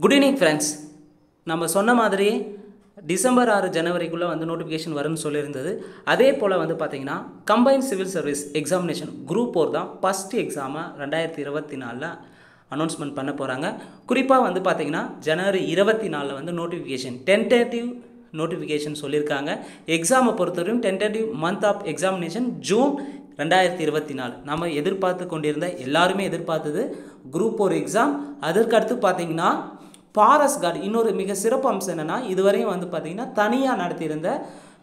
Good evening friends. நம்ம சொன்ன மாதிரியே டிசம்பர் 6 ஜனவரிக்குள்ளே வந்து நோட்டிஃபிகேஷன் வரும்னு சொல்லியிருந்தது. அதே போல் வந்து பார்த்திங்கன்னா combined civil service examination group 4 தான் ஃபஸ்ட்டு எக்ஸாமாக 2024 அனௌன்ஸ்மெண்ட் பண்ண போகிறாங்க. குறிப்பாக வந்து பார்த்திங்கன்னா ஜனவரி 24 வந்து நோட்டிஃபிகேஷன் டென்டேட்டிவ் நோட்டிஃபிகேஷன் சொல்லியிருக்காங்க. எக்ஸாமை பொறுத்தவரையும் tentative month of examination June 2024. நம்ம எதிர்பார்த்து கொண்டிருந்த எல்லாருமே எதிர்பார்த்தது குரூப் 4 எக்ஸாம். அதற்கடுத்து பார்த்திங்கன்னா ஃபாரஸ்ட் கார்டு இன்னொரு மிக சிறப்பு அம்சம் என்னென்னா, இதுவரையும் வந்து பார்த்திங்கன்னா தனியாக நடத்தியிருந்த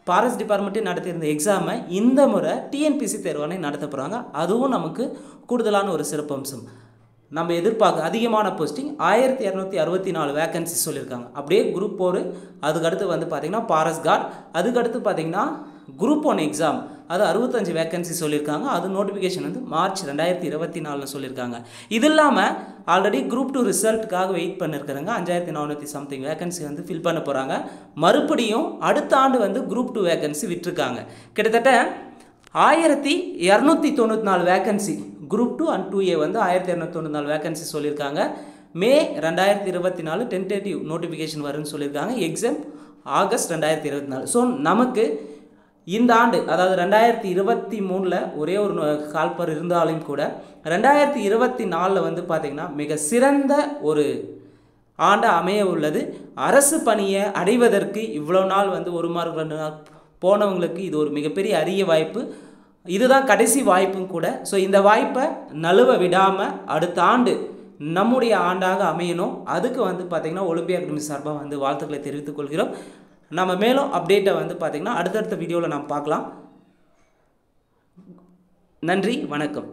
ஃபாரஸ்ட் டிபார்ட்மெண்ட்டே நடத்தியிருந்த எக்ஸாமை இந்த முறை டிஎன்பிசி தேர்வாணை நடத்த போகிறாங்க. அதுவும் நமக்கு கூடுதலான ஒரு சிறப்பு அம்சம். நம்ம எதிர்பார்க்க அதிகமான போஸ்டிங் 1264 வேக்கன்சி சொல்லியிருக்காங்க. அப்படியே குரூப் 4 அதுக்கடுத்து வந்து பார்த்திங்கன்னா ஃபாரஸ்ட் கார்டு, அதுக்கடுத்து பார்த்திங்கன்னா குரூப் 1 எக்ஸாம் அது 65 வேக்கன்சி சொல்லியிருக்காங்க. அது நோட்டிஃபிகேஷன் வந்து மார்ச் 2024 சொல்லியிருக்காங்க. இது இல்லாமல் ஆல்ரெடி குரூப் 2 ரிசல்ட்டுக்காக வெயிட் பண்ணியிருக்கிறாங்க. 5400 சம்திங் வேக்கன்சி வந்து ஃபில் பண்ண போகிறாங்க. மறுபடியும் அடுத்த ஆண்டு வந்து குரூப் 2 வேக்கன்சி விட்டுருக்காங்க. கிட்டத்தட்ட 1294 வேக்கன்சி குரூப் 2 அண்ட் 2A வந்து 1294 வேக்கன்சி சொல்லியிருக்காங்க. மே 2024 டென்டேட்டிவ் நோட்டிஃபிகேஷன் வரும்னு சொல்லியிருக்காங்க. Exam August 2024. ஸோ நமக்கு இந்த ஆண்டு அதாவது 2023 ஒரே ஒரு கால்பர் இருந்தாலும் கூட 2024 வந்து பார்த்திங்கன்னா மிக சிறந்த ஒரு ஆண்டு அமைய உள்ளது. அரசு பணியை அடைவதற்கு இவ்வளோ நாள் வந்து 1 மார்க் 2 மார்க் போனவங்களுக்கு இது ஒரு மிகப்பெரிய அரிய வாய்ப்பு. இதுதான் கடைசி வாய்ப்பும் கூட. ஸோ இந்த வாய்ப்பை நழுவ விடாமல் அடுத்த ஆண்டு நம்முடைய ஆண்டாக அமையணும். அதுக்கு வந்து பார்த்திங்கன்னா ஒலிம்பியா அகாடமி சார்பாக வந்து வாழ்த்துக்களை தெரிவித்துக் கொள்கிறோம். நம்ம மேலும் அப்டேட்டை வந்து பார்த்திங்கன்னா அடுத்தடுத்த வீடியோவில் நாம் பார்க்கலாம். நன்றி, வணக்கம்.